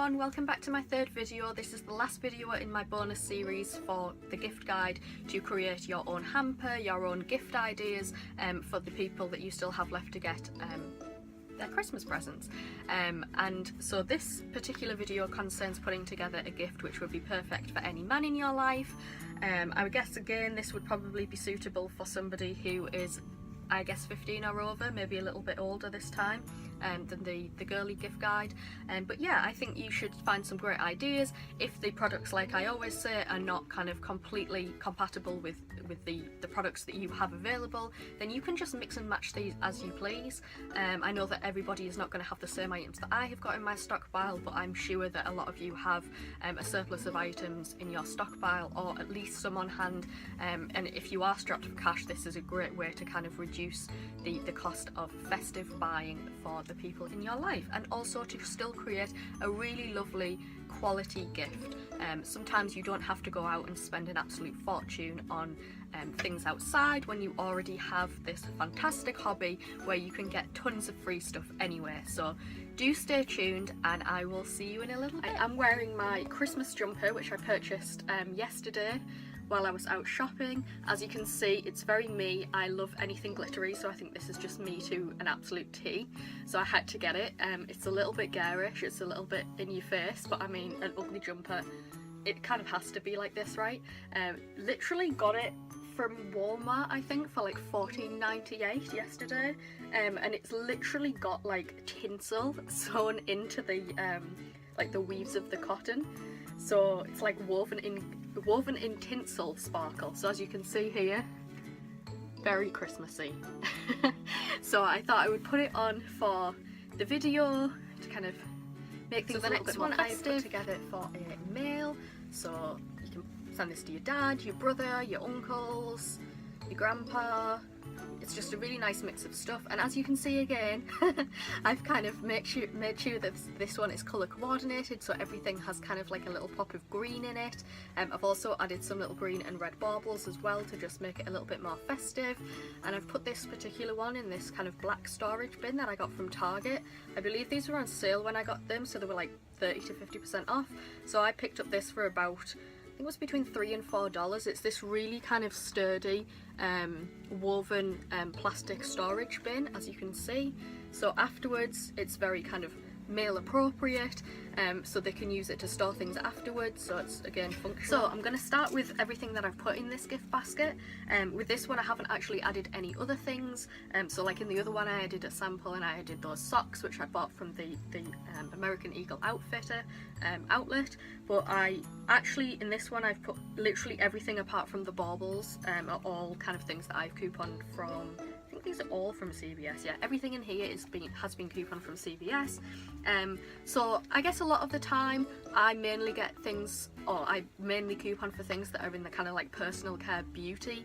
everyone, welcome back to my third video. This is the last video in my bonus series for the gift guide to create your own hamper, your own gift ideas for the people that you still have left to get their Christmas presents. And so this particular video concerns putting together a gift which would be perfect for any man in your life. I would guess again this would probably be suitable for somebody who is, I guess, 15 or over, maybe a little bit older this time than the girly gift guide. But yeah, I think you should find some great ideas. If the products, like I always say, are not kind of completely compatible with the products that you have available, then you can just mix and match these as you please. I know that everybody is not going to have the same items that I have got in my stockpile, but I'm sure that a lot of you have a surplus of items in your stockpile, or at least some on hand, and if you are strapped for cash, this is a great way to kind of reduce the cost of festive buying for the people in your life, and also to still create a really lovely quality gift. Sometimes you don't have to go out and spend an absolute fortune on things outside when you already have this fantastic hobby where you can get tons of free stuff anyway. So do stay tuned and I will see you in a little bit. I am wearing my Christmas jumper, which I purchased yesterday while I was out shopping. As you can see, it's very me. I love anything glittery, so I think this is just me to an absolute T. So I had to get it. It's a little bit garish, it's a little bit in your face, but I mean, an ugly jumper, it kind of has to be like this, right? Literally got it from Walmart, I think, for like $14.98 yesterday, and it's literally got like tinsel sewn into the like the weaves of the cotton, so it's like woven in tinsel sparkle. So as you can see here, very Christmassy. So I thought I would put it on for the video to kind of make things a little bit more festive. I put together for a mail, so you can send this to your dad, your brother, your uncles, your grandpa. It's just a really nice mix of stuff, and as you can see again, I've kind of made sure that this one is colour coordinated, so everything has kind of like a little pop of green in it. I've also added some little green and red baubles as well to just make it a little bit more festive, and I've put this particular one in this kind of black storage bin that I got from Target. I believe these were on sale when I got them, so they were like 30 to 50% off, so I picked up this for about, it was between $3 and $4. It's this really kind of sturdy woven plastic storage bin, as you can see. So afterwards it's very kind of male appropriate, so they can use it to store things afterwards, so it's again functional. So I'm going to start with everything that I've put in this gift basket. With this one I haven't actually added any other things, so like in the other one I added a sample and I added those socks which I bought from the American Eagle Outfitter outlet, but I actually, in this one, I've put literally everything apart from the baubles, are all kind of things that I've couponed from. I think these are all from CVS, yeah, everything in here has been couponed from CVS. So I guess a lot of the time I mainly get things, or I mainly coupon for things that are in the kind of like personal care beauty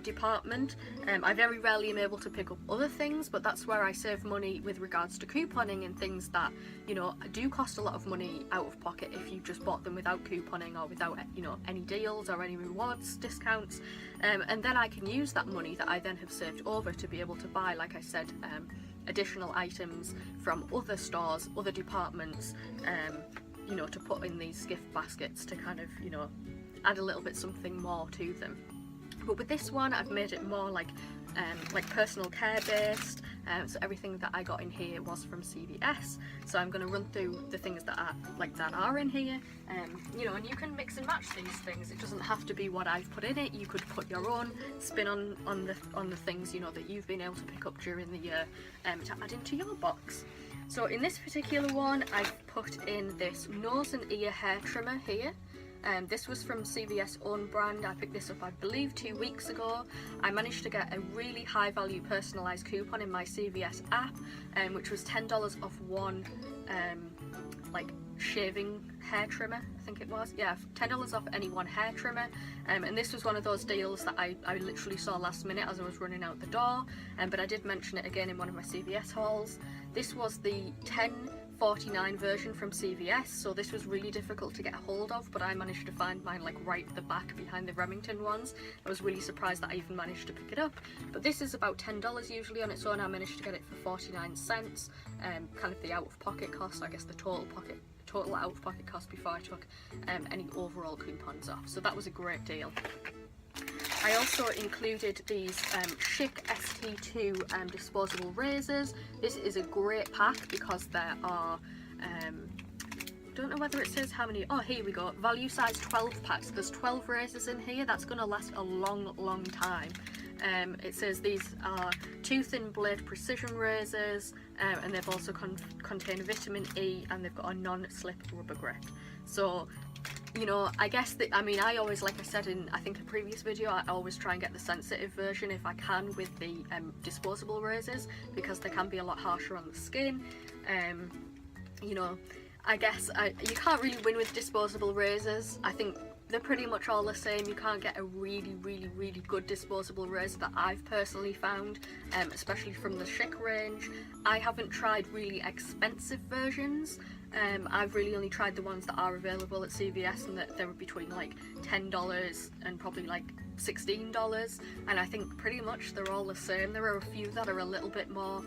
department. I very rarely am able to pick up other things, but that's where I save money with regards to couponing and things that, you know, do cost a lot of money out of pocket if you just bought them without couponing or without, you know, any deals or any rewards, discounts, and then I can use that money that I then have saved over to be able to buy, like I said, additional items from other stores, other departments, you know, to put in these gift baskets to kind of, you know, add a little bit something more to them. But with this one I've made it more like personal care based, so everything that I got in here was from CVS, so I'm going to run through the things that are in here, you know, and you can mix and match these things. It doesn't have to be what I've put in it. You could put your own spin on the things, you know, that you've been able to pick up during the year to add into your box. So in this particular one I've put in this nose and ear hair trimmer here. This was from CVS own brand. I picked this up I believe 2 weeks ago. I managed to get a really high value personalised coupon in my CVS app, which was $10 off one like shaving hair trimmer, I think it was, yeah, $10 off any one hair trimmer, and this was one of those deals that I literally saw last minute as I was running out the door, but I did mention it again in one of my CVS hauls. This was the $10.49 version from CVS, so this was really difficult to get a hold of, but I managed to find mine like right at the back behind the Remington ones. I was really surprised that I even managed to pick it up, but this is about $10 usually on its own. I managed to get it for 49 cents, kind of the out-of-pocket cost, I guess the total total out-of-pocket cost before I took any overall coupons off. So that was a great deal. I also included these Chic ST2 disposable razors. This is a great pack because there are, don't know whether it says how many, oh here we go, value size 12 packs. There's 12 razors in here. That's going to last a long time. It says these are tooth and blade precision razors, and they've also contain vitamin E, and they've got a non-slip rubber grip. So, you know, I guess that, I mean, I always, like I said in I think a previous video, I always try and get the sensitive version if I can with the disposable razors, because they can be a lot harsher on the skin. You know, I guess you can't really win with disposable razors. I think they're pretty much all the same. You can't get a really good disposable razor that I've personally found, especially from the Chic range. I haven't tried really expensive versions. I've really only tried the ones that are available at CVS, and that they were between like $10 and probably like $16, and I think pretty much they're all the same. There are a few that are a little bit more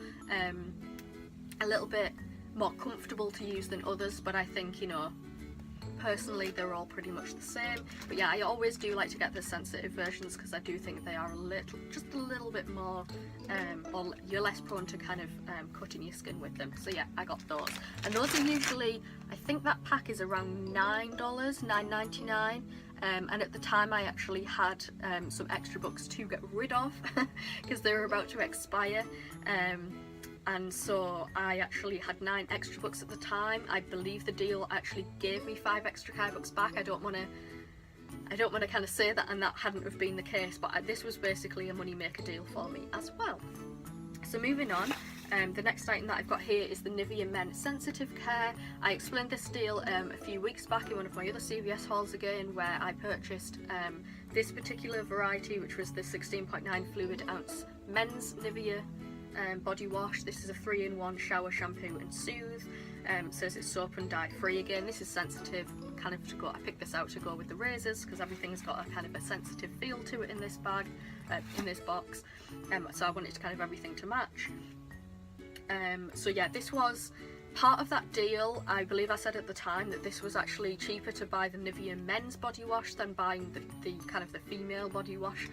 comfortable to use than others, but I think, you know, personally they're all pretty much the same. But yeah, I always do like to get the sensitive versions because I do think they are just a little bit more, or you're less prone to kind of cutting your skin with them. So yeah, I got those, and those are usually, I think that pack is around $9, $9.99. And at the time I actually had some extra bucks to get rid of because they were about to expire. And so I actually had 9 extra bucks at the time. I believe the deal actually gave me 5 extra bucks back. I don't want to kind of say that and that hadn't have been the case, but this was basically a money maker deal for me as well. So moving on, the next item that I've got here is the Nivea Men Sensitive Care. I explained this deal a few weeks back in one of my other CVS hauls again, where I purchased this particular variety, which was the 16.9 fluid ounce men's Nivea body wash. This is a 3-in-1 shower, shampoo and soothe. Says it's soap and dye free. Again, this is sensitive, kind of to go, I picked this out to go with the razors because everything's got a kind of a sensitive feel to it in this bag, in this box. So I wanted kind of everything to match. So yeah, this was part of that deal. I believe I said at the time that this was actually cheaper to buy the Nivea men's body wash than buying the kind of the female body wash,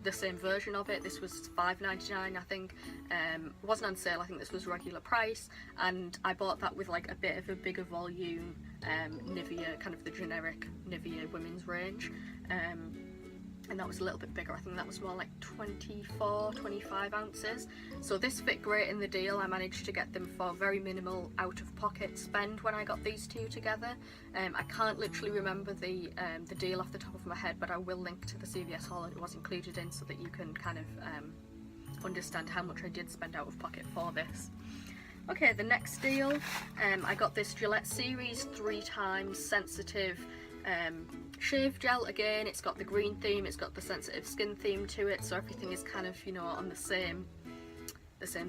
the same version of it. This was $5.99 I think. It wasn't on sale, I think this was regular price, and I bought that with like a bit of a bigger volume Nivea, kind of the generic Nivea women's range. And that was a little bit bigger. I think that was more like 25 ounces. So this fit great in the deal. I managed to get them for very minimal out-of-pocket spend when I got these two together. I can't literally remember the deal off the top of my head, but I will link to the CVS haul that it was included in so that you can kind of understand how much I did spend out of pocket for this. Okay, the next deal, I got this Gillette Series 3x Sensitive shave gel. Again, it's got the green theme, it's got the sensitive skin theme to it, so everything is kind of, you know, on the same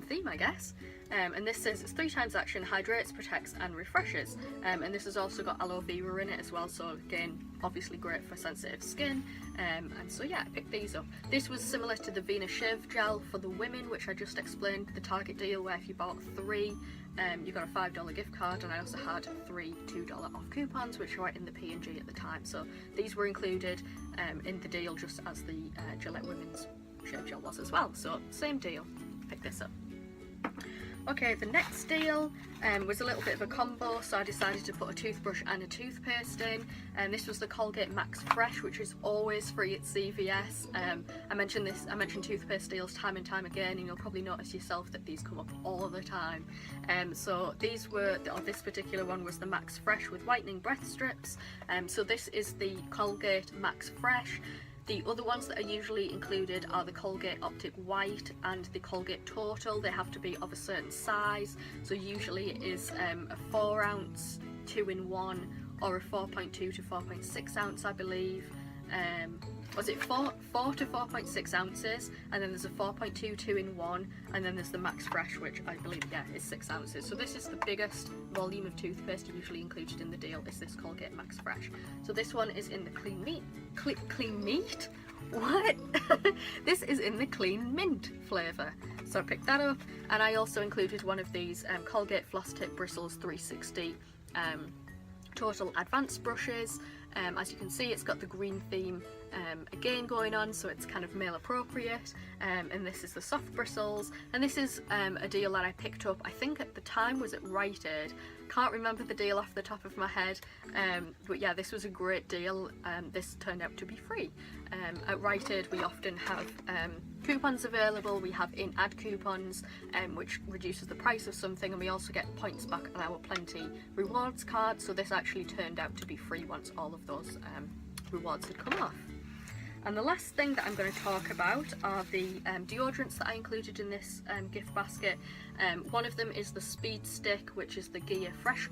theme, I guess. And this says it's 3x action, hydrates, protects and refreshes, and this has also got aloe vera in it as well, so again obviously great for sensitive skin. And so yeah, I picked these up. This was similar to the Venus shave gel for the women, which I just explained, the Target deal where if you bought 3 you got a $5 gift card, and I also had 3 $2 off coupons which were in the P&G at the time, so these were included in the deal just as the Gillette women's shave gel was as well, so same deal. Pick this up. Okay, the next deal was a little bit of a combo, so I decided to put a toothbrush and a toothpaste in, and this was the Colgate MaxFresh, which is always free at CVS. I mentioned toothpaste deals time and time again, and you'll probably notice yourself that these come up all the time. So these were, or this particular one was the MaxFresh with whitening breath strips. So this is the Colgate MaxFresh. The other ones that are usually included are the Colgate Optic White and the Colgate Total. They have to be of a certain size, so usually it is a 4 ounce 2-in-1 or a 4.2 to 4.6 ounce, I believe. Was it 4 to 4.6 ounces, and then there's a 4.2 2-in-1, and then there's the MaxFresh, which I believe, yeah, is 6 ounces. So this is the biggest volume of toothpaste usually included in the deal, is this Colgate MaxFresh. So this one is in the clean meat? What? This is in the clean mint flavour. So I picked that up, and I also included one of these Colgate Floss Tip Bristles 360 total advanced brushes. As you can see, it's got the green theme again going on, so it's kind of male appropriate. And this is the soft bristles, and this is a deal that I picked up, I think at the time was at Rite Aid. Can't remember the deal off the top of my head, but yeah, this was a great deal. This turned out to be free. At Rite Aid we often have coupons available. We have in-ad coupons, which reduces the price of something, and we also get points back on our Plenty rewards card, so this actually turned out to be free once all of those rewards had come off. And the last thing that I'm going to talk about are the deodorants that I included in this gift basket. One of them is the Speed Stick, which is the Gear Fresh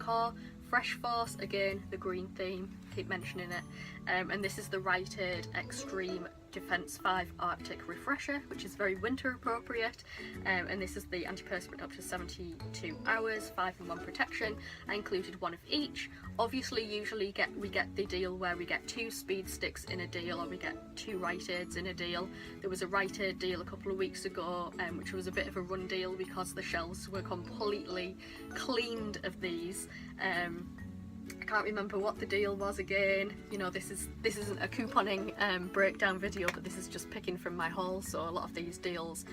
Force, again the green theme, keep mentioning it. And this is the Rite Aid Xtreme Defense 5 Arctic Refresher, which is very winter appropriate. And this is the antiperspirant up to 72 hours, 5-in-1 protection. I included one of each. Obviously, usually we get the deal where we get 2 Speed Sticks in a deal, or we get 2 Rite Aids in a deal. There was a Rite Aid deal a couple of weeks ago, which was a bit of a run deal because the shelves were completely cleaned of these. I can't remember what the deal was again. You know, this isn't a couponing breakdown video, but this is just picking from my haul, so a lot of these deals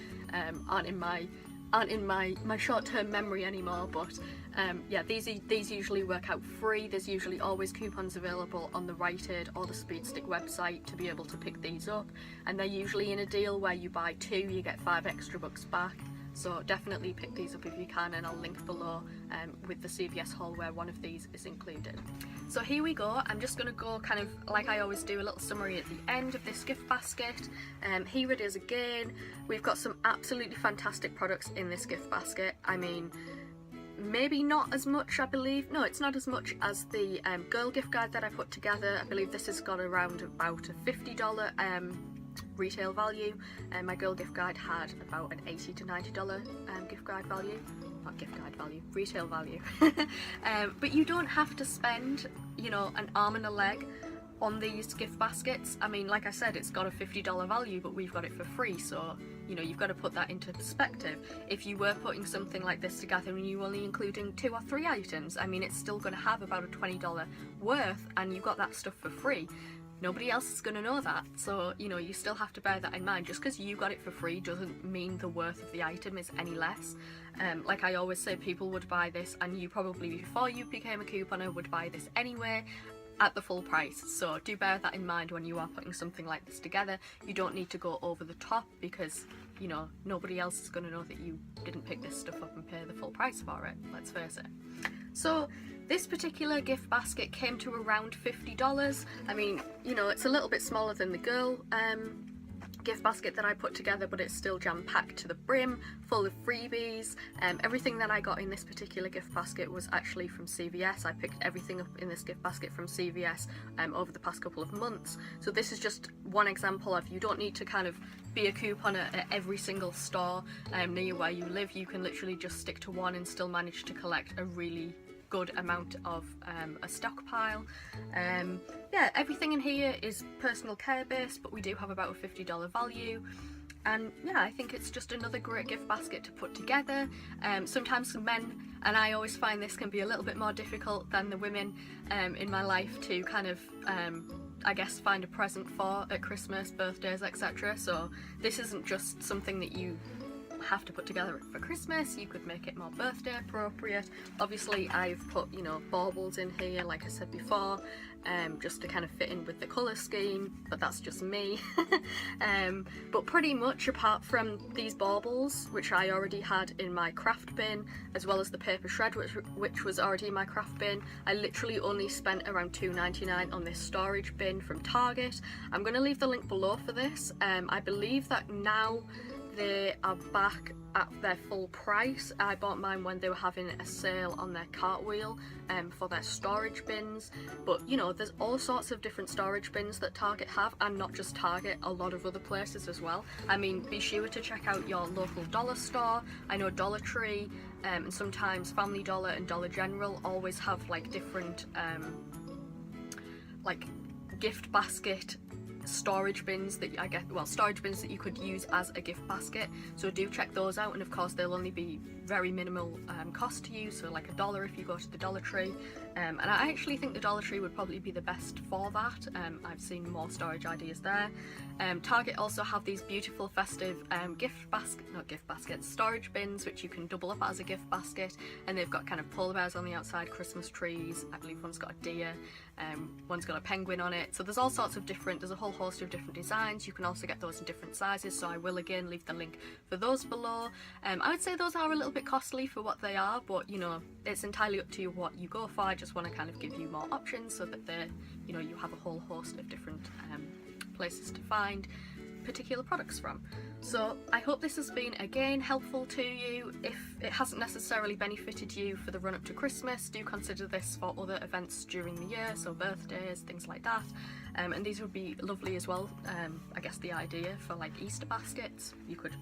aren't in my short-term memory anymore. But yeah, these usually work out free. There's usually always coupons available on the Rite Aid or the Speed Stick website to be able to pick these up, and they're usually in a deal where you buy 2, you get $5 extra back. So definitely pick these up if you can, and I'll link below with the CVS haul where one of these is included. So here we go. I'm just going to go kind of like I always do, a little summary at the end of this gift basket. Here it is again. We've got some absolutely fantastic products in this gift basket. I mean, maybe not as much, I believe. No, it's not as much as the girl gift guide that I put together. I believe this has got around about a $50 retail value, and my girl gift guide had about an $80 to $90 gift guide value. Not gift guide value, retail value. But you don't have to spend, you know, an arm and a leg on these gift baskets. I mean, like I said, it's got a $50 value, but we've got it for free, so you know, you've got to put that into perspective. If you were putting something like this together and you were only including 2 or 3 items, I mean, it's still going to have about a $20 worth, and you got that stuff for free. Nobody else is going to know that, so you know, you still have to bear that in mind. Just because you got it for free doesn't mean the worth of the item is any less. Like I always say, people would buy this, and you probably, before you became a couponer, would buy this anyway at the full price. So do bear that in mind when you are putting something like this together. You don't need to go over the top, because you know, nobody else is going to know that you didn't pick this stuff up and pay the full price for it, let's face it. So this particular gift basket came to around $50. I mean, you know, it's a little bit smaller than the girl gift basket that I put together, but it's still jam-packed to the brim, full of freebies. Everything that I got in this particular gift basket was actually from CVS. I picked everything up in this gift basket from CVS over the past couple of months. So this is just one example of, you don't need to kind of be a couponer at every single store near where you live. You can literally just stick to one and still manage to collect a really good amount of a stockpile. Yeah, everything in here is personal care based, but we do have about a $50 value. And yeah, I think it's just another great gift basket to put together. Sometimes men, and I always find this can be a little bit more difficult than the women in my life to kind of I guess find a present for at Christmas, birthdays, etc. So this isn't just something that you have to put together for Christmas. You could make it more birthday appropriate. Obviously I've put, you know, baubles in here, like I said before, just to kind of fit in with the colour scheme, but that's just me. But pretty much apart from these baubles, which I already had in my craft bin, as well as the paper shred, which was already in my craft bin, I literally only spent around $2.99 on this storage bin from Target. I'm going to leave the link below for this. I believe that now they are back at their full price. I bought mine when they were having a sale on their cartwheel for their storage bins. But you know, there's all sorts of different storage bins that Target have, and not just Target, a lot of other places as well. I mean, be sure to check out your local dollar store. I know Dollar Tree and sometimes Family Dollar and Dollar General always have like different like gift basket storage bins that I get, well, storage bins that you could use as a gift basket, so do check those out, and of course they'll only be very minimal cost to you, so like $1 if you go to the Dollar Tree, and I actually think the Dollar Tree would probably be the best for that. I've seen more storage ideas there. Target also have these beautiful festive storage bins which you can double up as a gift basket, and they've got kind of polar bears on the outside, Christmas trees, I believe one's got a deer, one's got a penguin on it, so there's all sorts of different, there's a whole host of different designs. You can also get those in different sizes, so I will again leave the link for those below. I would say those are a little bit costly for what they are, but you know, it's entirely up to you what you go for. I just want to kind of give you more options so that they're, you know, you have a whole host of different places to find particular products from. So I hope this has been again helpful to you. If it hasn't necessarily benefited you for the run up to Christmas, do consider this for other events during the year, so birthdays, things like that, and these would be lovely as well. I guess the idea for like Easter baskets, you could,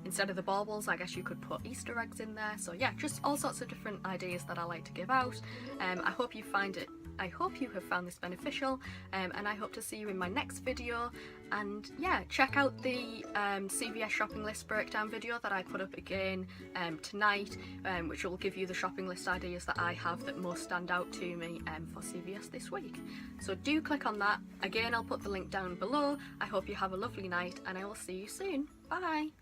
instead of the baubles, I guess you could put Easter eggs in there. So yeah, just all sorts of different ideas that I like to give out. I hope you have found this beneficial, and I hope to see you in my next video. And yeah, check out the CVS shopping list breakdown video that I put up again tonight, which will give you the shopping list ideas that I have that most stand out to me for CVS this week. So do click on that. Again, I'll put the link down below. I hope you have a lovely night, and I will see you soon. Bye!